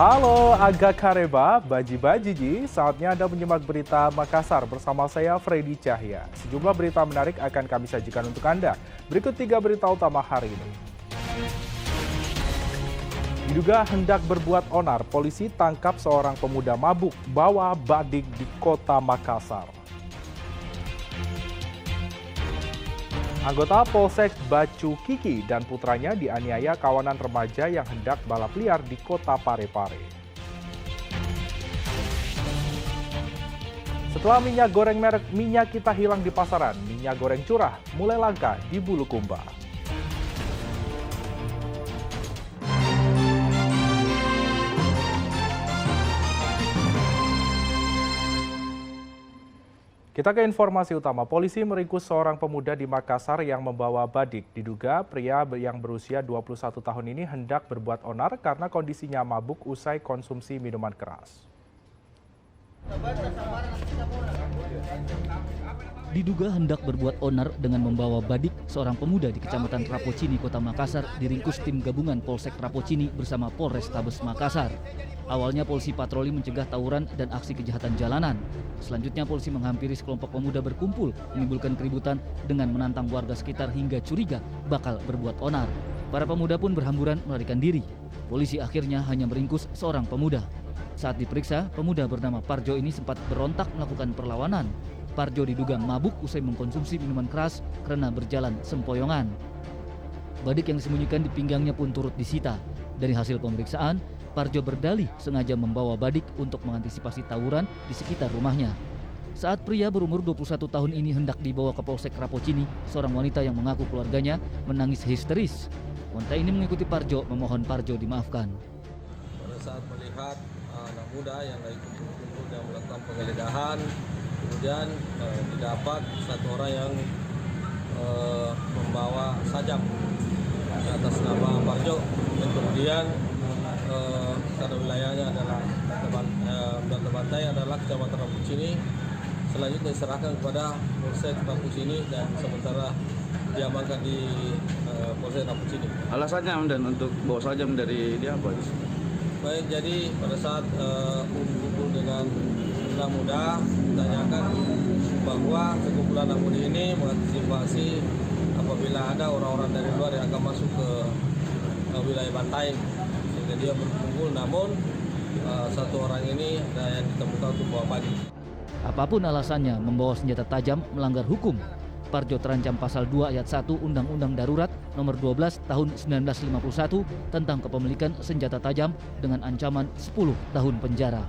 Halo, Aga Kareba, Baji-Baji, saatnya Anda menyimak berita Makassar bersama saya, Freddy Cahya. Sejumlah berita menarik akan kami sajikan untuk Anda. Berikut 3 berita utama hari ini. Diduga hendak berbuat onar, polisi tangkap seorang pemuda mabuk bawa badik di kota Makassar. Anggota Polsek Bacu Kiki dan putranya dianiaya kawanan remaja yang hendak balap liar di kota Parepare. Setelah minyak goreng merek Minyak Kita hilang di pasaran, minyak goreng curah mulai langka di Bulukumba. Kita ke informasi utama. Polisi meringkus seorang pemuda di Makassar yang membawa badik. Diduga pria yang berusia 21 tahun ini hendak berbuat onar karena kondisinya mabuk usai konsumsi minuman keras. Diduga hendak berbuat onar dengan membawa badik, seorang pemuda di Kecamatan Rapocini, Kota Makassar diringkus tim gabungan Polsek Rapocini bersama Polrestabes Makassar. Awalnya polisi patroli mencegah tawuran dan aksi kejahatan jalanan. Selanjutnya polisi menghampiri sekelompok pemuda berkumpul, menimbulkan keributan dengan menantang warga sekitar hingga curiga bakal berbuat onar. Para pemuda pun berhamburan melarikan diri. Polisi akhirnya hanya meringkus seorang pemuda. Saat diperiksa, pemuda bernama Parjo ini sempat berontak melakukan perlawanan. Parjo diduga mabuk usai mengkonsumsi minuman keras karena berjalan sempoyongan. Badik yang disembunyikan di pinggangnya pun turut disita. Dari hasil pemeriksaan, Parjo berdalih sengaja membawa badik untuk mengantisipasi tawuran di sekitar rumahnya. Saat pria berumur 21 tahun ini hendak dibawa ke Polsek Rapocini, seorang wanita yang mengaku keluarganya menangis histeris. Wanita ini mengikuti Parjo, memohon Parjo dimaafkan. Pada saat melihat anak muda yang lagi kumpul-kumpul dan melakukan penggeledahan, kemudian didapat satu orang yang membawa sajam atas nama Parjo, dan kemudian karena wilayahnya adalah Bantai adalah Kecamatan Rapocini, selanjutnya diserahkan kepada Polsek Rapocini dan sementara diamankan di Polsek Rapocini. Alasannya dan untuk bawa sajam dari dia apa? Baik, jadi pada saat kumpul dengan anak muda, ditanyakan bahwa sekumpulan anak muda ini mengantisipasi apabila ada orang-orang dari luar yang akan masuk ke wilayah Bantai. Sehingga dia berkumpul, namun satu orang ini ada yang ditemukan untuk bawa badik. Apapun alasannya, membawa senjata tajam melanggar hukum. Parjo terancam pasal 2 ayat 1 Undang-Undang Darurat nomor 12 tahun 1951 tentang kepemilikan senjata tajam dengan ancaman 10 tahun penjara.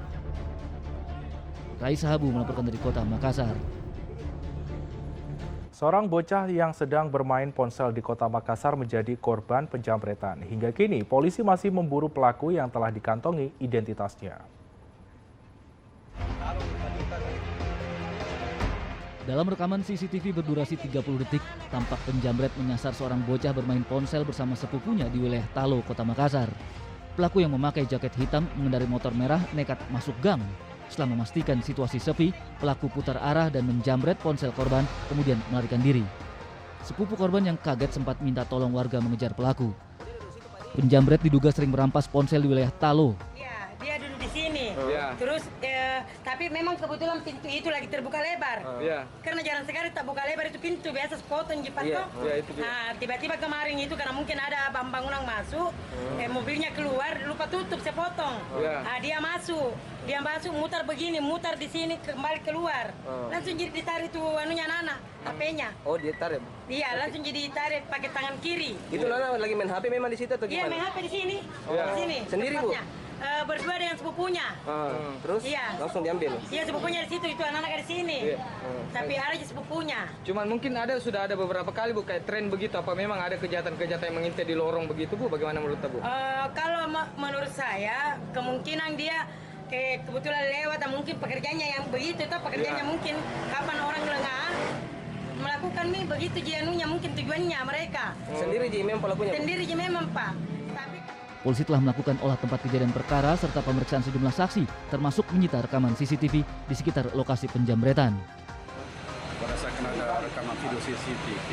Raisa Habu melaporkan dari Kota Makassar. Seorang bocah yang sedang bermain ponsel di Kota Makassar menjadi korban penjamretan. Hingga kini, polisi masih memburu pelaku yang telah dikantongi identitasnya. Dalam rekaman CCTV berdurasi 30 detik, tampak penjamret menyasar seorang bocah bermain ponsel bersama sepupunya di wilayah Talo, Kota Makassar. Pelaku yang memakai jaket hitam mengendarai motor merah nekat masuk gang. Setelah memastikan situasi sepi, pelaku putar arah dan menjamret ponsel korban, kemudian melarikan diri. Sepupu korban yang kaget sempat minta tolong warga mengejar pelaku. Penjamret diduga sering merampas ponsel di wilayah Talo. Ya, dia duduk di sini. Ya. Terus, tapi memang kebetulan pintu itu lagi terbuka lebar. Ya. Karena jarang sekali tak buka lebar itu pintu, biasa sepotong jepat Iya, toh. iya, itu dia. Nah, tiba-tiba kemarin itu karena mungkin ada bangunan masuk, mobilnya keluar, lupa tutup, sepotong. Iya. Nah, dia masuk, mutar begini, mutar di sini, kembali keluar. Langsung jadi ditarik tuh anunya anak, HP-nya. Oh, dia tarik. Iya, langsung jadi ditarik pakai tangan kiri. Itu Nana lagi main HP memang di situ atau Iya, gimana? main HP di sini. Iya. Di sini. Sendiri, Bu? tempatnya. Berdua dengan sepupunya. Terus Iya. langsung diambil. Iya, sepupunya di situ, itu anak-anak di sini. Tapi ada aja sepupunya. Cuman mungkin sudah ada beberapa kali Bu kayak tren begitu, apa memang ada kejahatan-kejahatan yang mengintai di lorong begitu Bu? Bagaimana menurut Bu? Kalau menurut saya kemungkinan dia kebetulan lewat, dan mungkin pekerjaannya yang begitu, atau pekerjaannya mungkin kapan orang lengah melakukan nih begitu jianunya, mungkin tujuannya mereka. Sendiri Ji memang pelakunya. Sendiri aja memang Pak. Tapi Polisi telah melakukan olah tempat kejadian perkara serta pemeriksaan sejumlah saksi, termasuk menyita rekaman CCTV di sekitar lokasi penjamretan. Berdasarkan ada rekaman rekaman video CCTV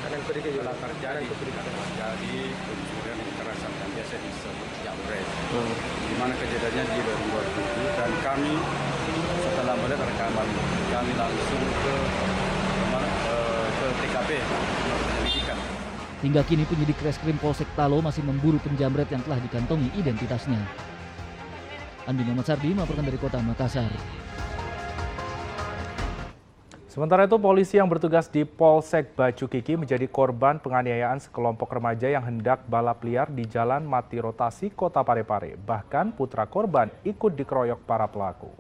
telah terjadi pencurian kekerasan yang biasa disebut jambret. Di mana kejadiannya di 2027 dan kami setelah melihat rekaman kami langsung ke TKP penyelidikan. Hingga kini penyidik Reskrim Polsek Talo masih memburu penjamret yang telah dikantongi identitasnya. Andi Muhammad Sardi melaporkan dari Kota Makassar. Sementara itu, polisi yang bertugas di Polsek Bacu Kiki menjadi korban penganiayaan sekelompok remaja yang hendak balap liar di Jalan Mati Rotasi, Kota Parepare. Bahkan putra korban ikut dikeroyok para pelaku.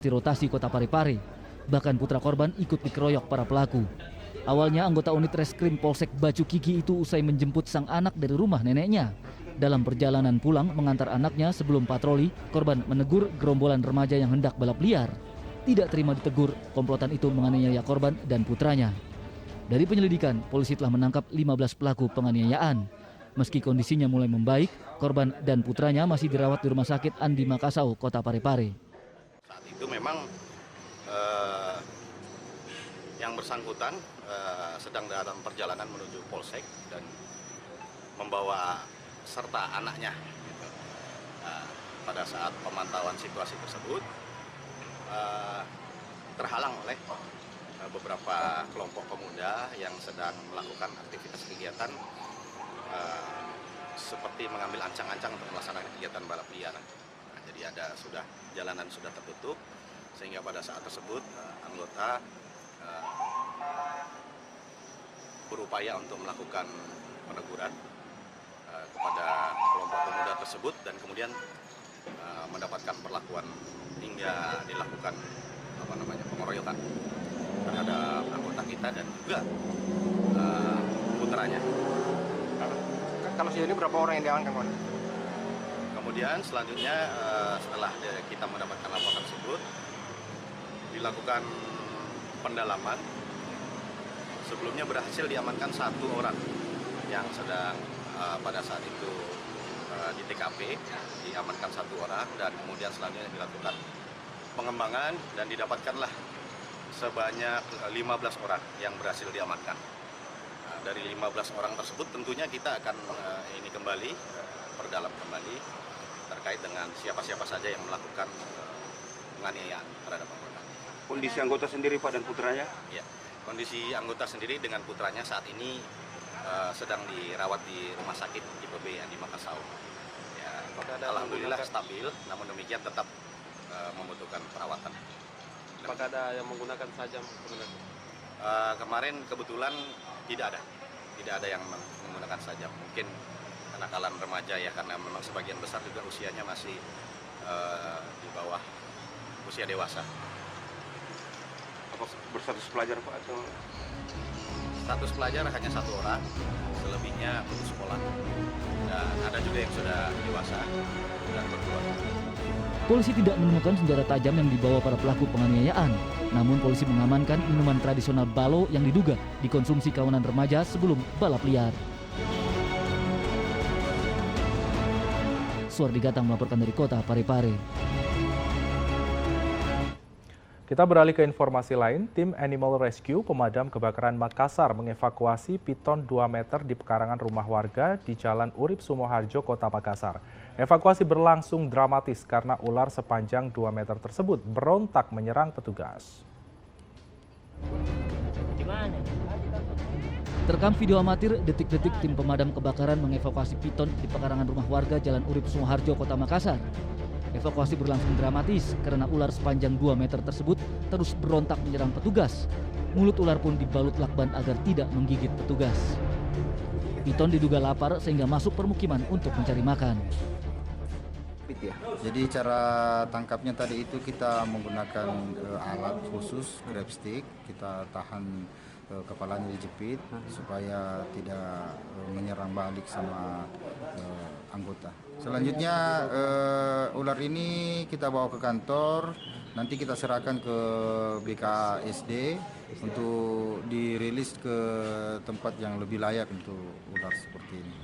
Di rotasi Kota Parepare, bahkan putra korban ikut dikeroyok para pelaku. Awalnya anggota unit Reskrim Polsek Bacu Kiki itu usai menjemput sang anak dari rumah neneknya. Dalam perjalanan pulang mengantar anaknya sebelum patroli, korban menegur gerombolan remaja yang hendak balap liar. Tidak terima ditegur, komplotan itu menganiaya korban dan putranya. Dari penyelidikan, polisi telah menangkap 15 pelaku penganiayaan. Meski kondisinya mulai membaik, korban dan putranya masih dirawat di Rumah Sakit Andi Makassau, Kota Parepare. Itu memang yang bersangkutan sedang dalam perjalanan menuju Polsek dan membawa serta anaknya. Gitu. Pada saat pemantauan situasi tersebut terhalang oleh beberapa kelompok pemuda yang sedang melakukan aktivitas kegiatan seperti mengambil ancang-ancang untuk melaksanakan kegiatan balap liar. Jadi jalanan sudah tertutup sehingga pada saat tersebut anggota berupaya untuk melakukan peneguran kepada kelompok pemuda tersebut dan kemudian mendapatkan perlakuan hingga dilakukan pengeroyokan terhadap anggota kita dan juga putranya. Kalau sejauh ini berapa orang yang diamankan, Pak? Kemudian selanjutnya setelah kita mendapatkan laporan tersebut dilakukan pendalaman. Sebelumnya berhasil diamankan 1 orang yang sedang pada saat itu di TKP, diamankan 1 orang dan kemudian selanjutnya dilakukan pengembangan dan didapatkanlah sebanyak 15 orang yang berhasil diamankan. Dari 15 orang tersebut tentunya kita akan perdalam kembali terkait dengan siapa-siapa saja yang melakukan penganiayaan terhadap anggota. Kondisi anggota sendiri Pak dan putranya? Ya, kondisi anggota sendiri dengan putranya saat ini sedang dirawat di Rumah Sakit IPB di Makassau. Ya, alhamdulillah stabil, namun demikian tetap membutuhkan perawatan. Apakah ada yang menggunakan sajam? Kemarin kebetulan tidak ada yang menggunakan sajam. Mungkin kenakalan remaja ya, karena memang sebagian besar juga usianya masih di bawah usia dewasa. Apa berstatus pelajar Pak atau? Status pelajar hanya 1 orang, selebihnya putus sekolah. Dan ada juga yang sudah dewasa dan berkeluarga. Polisi tidak menemukan senjata tajam yang dibawa para pelaku penganiayaan. Namun polisi mengamankan minuman tradisional balo yang diduga dikonsumsi kawanan remaja sebelum balap liar. Suardi Gatang melaporkan dari Kota Parepare. Kita beralih ke informasi lain, tim Animal Rescue Pemadam Kebakaran Makassar mengevakuasi piton 2 meter di pekarangan rumah warga di Jalan Urip Sumoharjo, Kota Makassar. Evakuasi berlangsung dramatis karena ular sepanjang 2 meter tersebut berontak menyerang petugas. Terekam video amatir detik-detik tim pemadam kebakaran mengevakuasi piton di pekarangan rumah warga Jalan Urip Sumoharjo, Kota Makassar. Evakuasi berlangsung dramatis karena ular sepanjang 2 meter tersebut terus berontak menyerang petugas. Mulut ular pun dibalut lakban agar tidak menggigit petugas. Piton diduga lapar sehingga masuk permukiman untuk mencari makan. Jadi cara tangkapnya tadi itu kita menggunakan alat khusus grab stick, kita tahan kepalanya dijepit supaya tidak menyerang balik sama anggota. Selanjutnya ular ini kita bawa ke kantor, nanti kita serahkan ke BKSD untuk dirilis ke tempat yang lebih layak untuk ular seperti ini.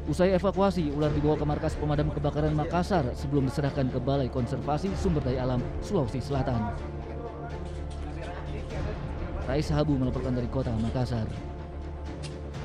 Usai evakuasi, ular dibawa ke markas pemadam kebakaran Makassar sebelum diserahkan ke Balai Konservasi Sumber Daya Alam Sulawesi Selatan. Rais Habu melaporkan dari Kota Makassar.